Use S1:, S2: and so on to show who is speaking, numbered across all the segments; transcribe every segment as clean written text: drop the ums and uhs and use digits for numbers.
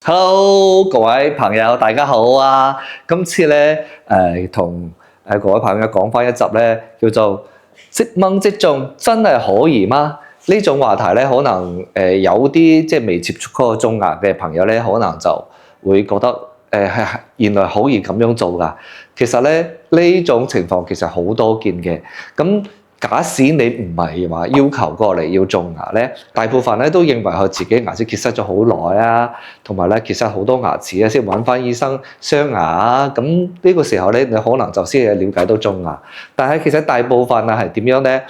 S1: Hello，各位朋友，大家好啊！今次咧，同各位朋友講翻一集咧，叫做即掹即中，真係可以嗎？呢種話題咧，可能有啲即係未接觸過種牙嘅朋友咧，可能就會覺得係原來可以咁樣做噶。其實咧，呢種情況其實好多見嘅。咁假使你唔係話要求過嚟要種牙咧，大部分咧都認為佢自己牙齒結失咗好耐啊，同埋咧結失好多牙齒啊，先揾翻醫生鑲牙啊。咁呢個時候咧，你可能就先係了解到種牙。但係其實大部分啊係點樣咧？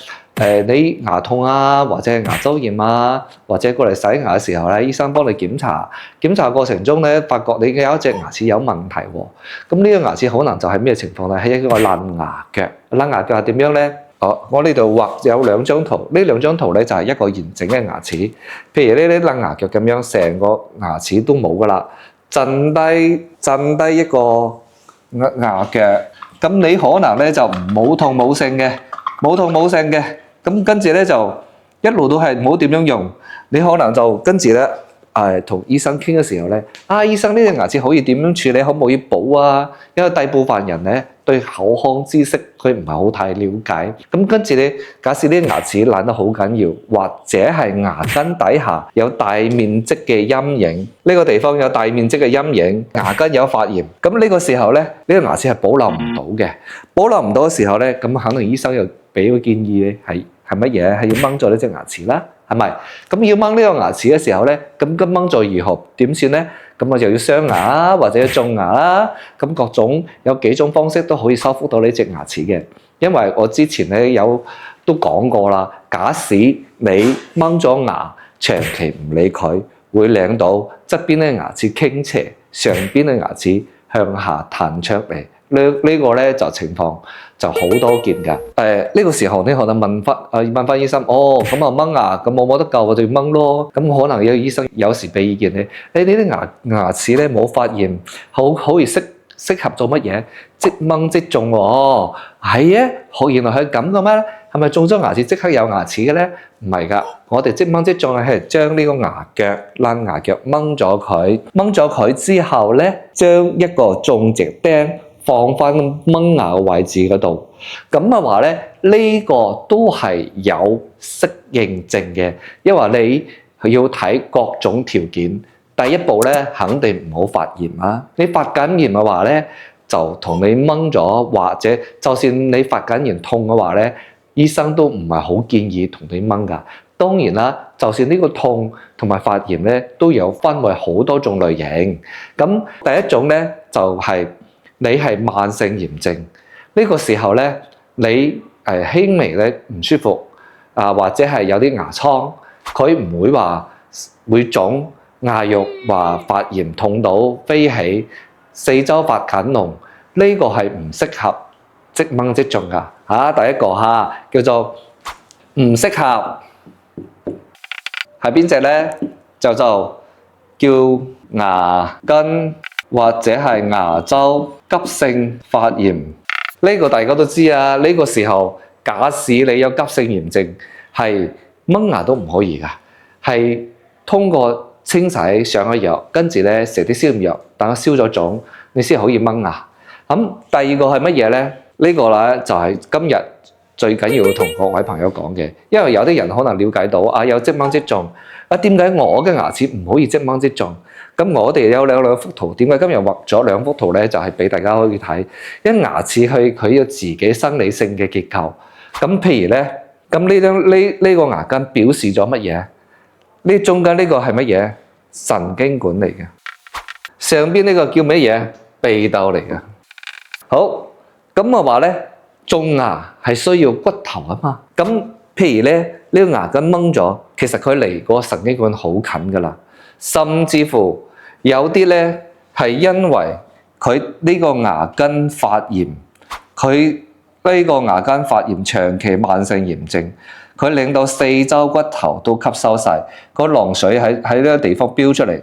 S1: 你牙痛啊，或者係牙周炎啊，或者過嚟洗牙嘅時候咧，醫生幫你檢查過程中咧，發覺你嘅有一隻牙齒有問題喎。咁呢個牙齒可能就係咩情況咧？係一個爛牙腳。爛牙腳係點樣咧？我呢度畫有兩張圖，呢兩張圖咧就係一個完整嘅牙齒。譬如呢啲爛牙腳咁樣，成個牙齒都冇噶啦，震低一個牙腳。咁你可能咧就冇痛冇性嘅，咁跟住咧就一路都係冇點樣用。你可能就跟住咧同醫生傾嘅時候咧，醫生呢隻牙齒可以點樣處理，可唔可以補啊？因為大部分人咧對口腔知識佢唔係好太了解。咁跟住咧，假使呢啲牙齒爛得好緊要，或者係牙根底下有大面積嘅陰影，呢個地方有大面積嘅陰影，牙根有發炎，咁呢個時候咧，呢個牙齒係保留唔到嘅。保留唔到嘅時候咧，咁肯定醫生又俾個建議咧，係乜嘢？係要掹咗呢隻牙齒啦。係咪？咁要掹呢個牙齒嘅時候咧，咁掹咗如何？點算咧？咁我就要鑲牙或者種牙啦。咁各種有幾種方式都可以修復到呢隻牙齒嘅。因為我之前咧都講過啦，假使你掹咗牙，長期唔理佢，會令到側邊嘅牙齒傾斜，上邊嘅牙齒向下彈出嚟。呢個咧就情況就好多見㗎。呢個時候你可能問翻醫生，咁啊掹牙，咁我冇得救，我就要掹咯。咁可能有醫生有時俾意見你呢啲牙齒咧冇發炎，好而適合做乜嘢？即掹即種喎。係啊，原來係咁嘅咩？係咪種咗牙齒即刻有牙齒嘅咧？唔係㗎，我哋即掹即種係將呢個爛牙腳掹咗佢之後咧，將一個種植釘放翻掹牙嘅位置嗰度，咁嘅話咧，呢個都係有適應症嘅，因為你要睇各種條件。第一步咧，肯定唔好發炎啦。你發緊炎嘅話咧，就同你掹咗，或者就算你發緊炎痛嘅話咧，醫生都唔係好建議同你掹㗎。當然啦，就算呢個痛同埋發炎咧，都有分為好多種類型。咁第一種咧就係你係慢性炎症，呢個時候咧，你輕微咧唔舒服或者係有啲牙瘡，佢唔會話會腫牙肉，話發炎痛到飛起，四周發緊膿，呢個係唔適合即掹即種噶嚇。第一個叫做唔適合係邊隻咧？就叫牙根或者係牙周急性發炎，呢個大家都知啊。呢個時候，假使你有急性炎症，係掹牙都唔可以噶，係通過清洗上咗藥，跟住咧食啲消炎藥，等佢消咗腫，你先可以掹牙。咁第二個係乜嘢咧？呢個咧就係今日最緊要同各位朋友講嘅，因為有啲人可能了解到有即掹即種，點解我嘅牙齒唔可以即掹即種？咁我哋有兩幅圖，點解今日畫咗兩幅圖咧？就係俾大家可以睇，因為牙齒佢有自己生理性嘅結構。咁譬如咧，咁呢個牙根表示咗乜嘢？呢中間呢個係乜嘢？神經管嚟嘅。上邊呢個叫乜嘢？鼻竇嚟嘅。好，咁我話咧，種牙係需要骨頭啊嘛。咁譬如咧，呢個牙根掹咗，其實佢離個神經管好近噶啦，甚至乎有啲咧係因為佢呢個牙根發炎，佢呢個牙根發炎長期慢性炎症，佢令到四周骨頭都吸收晒，個浪水喺呢個地方飆出嚟。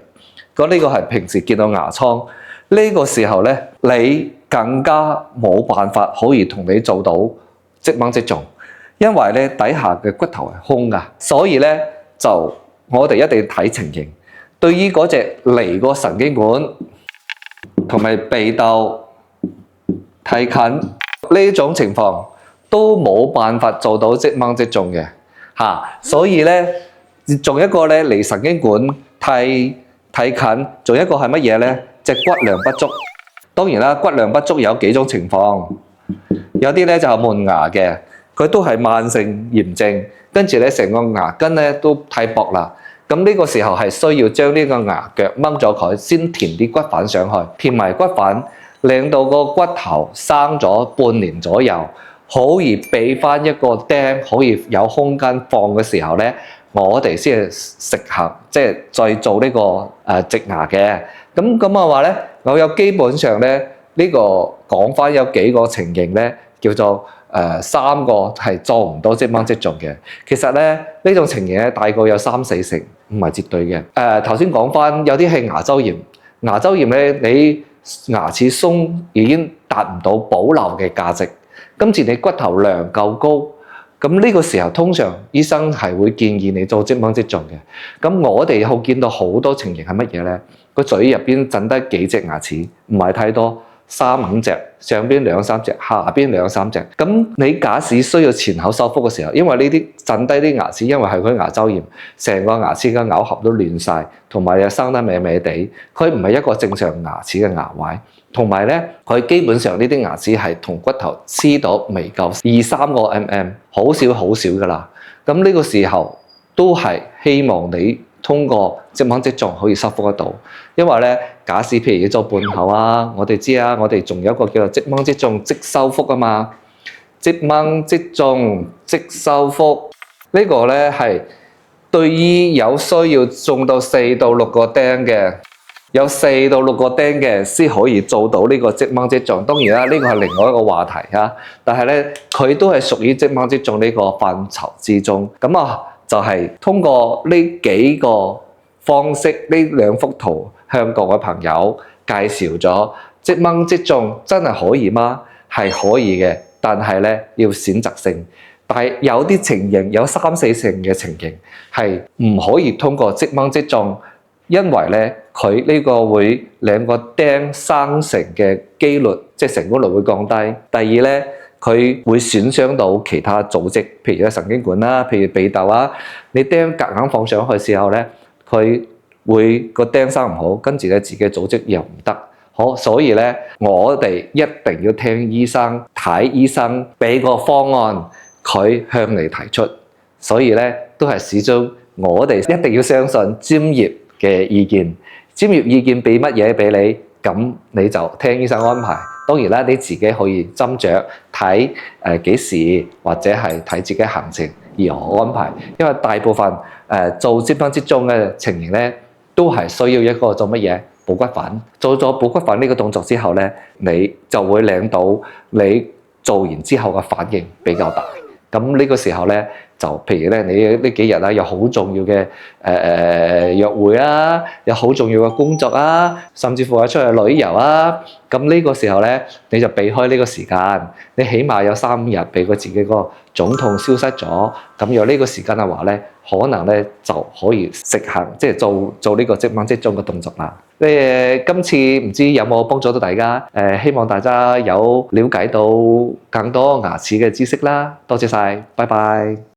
S1: 咁呢個係平時見到牙瘡，呢個時候咧，你更加冇辦法可以同你做到即掹即種，因為咧底下嘅骨頭係空噶，所以咧就我哋一定要睇情形。對於嗰隻離個神經管同埋鼻竇太近呢種情況，都冇辦法做到即掹即中嘅嚇。所以咧，仲一個咧離神經管太近，仲一個係乜嘢咧？隻骨量不足。當然啦，骨量不足有幾種情況，有啲咧就係門牙嘅，佢都係慢性炎症，跟住咧成個牙根咧都太薄啦。咁呢個時候係需要將呢個牙腳掹咗佢，先填啲骨瓣上去，填埋骨瓣，令到個骨頭生咗半年左右，可以俾翻一個釘，可以有空間放嘅時候咧，我哋先係實行，即係再做呢個植牙嘅。咁嘅話咧，我有基本上咧呢個講翻有幾個情形咧，叫做3個係做唔到即掹即中嘅。其實咧呢種情形咧大概有3-4成，唔係絕對嘅。頭先講翻有啲係牙周炎，牙周炎咧你牙齒鬆已經達唔到保留嘅價值，今次你骨頭量夠高，咁呢個時候通常醫生係會建議你做即掹即中嘅。咁我哋好見到好多情形係乜嘢咧？個嘴入邊剩得幾隻牙齒，唔係太多，3-5隻，上邊2-3隻，下邊2-3隻。咁你假使需要前口修復嘅時候，因為呢啲剩低啲牙齒，因為係佢牙周炎，成個牙齒嘅咬合都亂晒，同埋又生得歪歪地，佢唔係一個正常牙齒嘅牙位，同埋咧佢基本上呢啲牙齒係同骨頭黐到未夠2-3個 mm， 好少噶啦。咁呢個時候都係希望你通過即掹即中可以修復得到，因為咧假使譬如要做半口啊，我哋知啊，我哋仲有一個叫做即掹即中即修復啊嘛，即掹即中即修復呢個咧係對於有需要中到4-6個釘嘅，有4-6個釘嘅先可以做到呢個即掹即中。當然啦，呢個係另外一個話題啊，但係咧佢都係屬於即掹即中呢個範疇之中。咁啊〜就係通過呢幾個方式，呢2幅圖向各位朋友介紹咗即掹即中真係可以嗎？係可以嘅，但係咧要選擇性。但係有啲情形，有3-4成嘅情形係唔可以通過即掹即中，因為咧佢呢個會2個釘生成嘅機率，即係成功率會降低。第二咧，佢會損傷到其他組織，譬如神經管啦，譬如鼻竇啊。你釘夾硬放上去時候咧，佢會個釘生唔好，跟住咧自己組織又唔得。好，所以咧我哋一定要聽醫生，睇醫生俾個方案，佢向你提出。所以咧都係始終我哋一定要相信專業嘅意見，專業意見俾乜嘢俾你，咁你就聽醫生安排。當然啦，你自己可以斟酌睇幾時，或者係睇自己行程而何安排。因為大部分做即掹即中嘅情形咧，都係需要一個做乜嘢補骨粉。做咗補骨粉呢個動作之後咧，你就會領到你做完之後嘅反應比較大。咁呢個時候咧，就譬如咧，你呢幾日啊，有好重要嘅約會啊，有好重要嘅工作啊，甚至乎係出去旅遊啊。咁呢個時候咧，你就避開呢個時間，你起碼有3-5日俾佢自己個腫痛消失咗。咁有呢個時間嘅話咧，可能咧就可以實行，即係做呢個即掹即中嘅動作啦。今次唔知有冇幫助到大家？希望大家有了解到更多牙齒嘅知識啦。多謝晒，拜拜。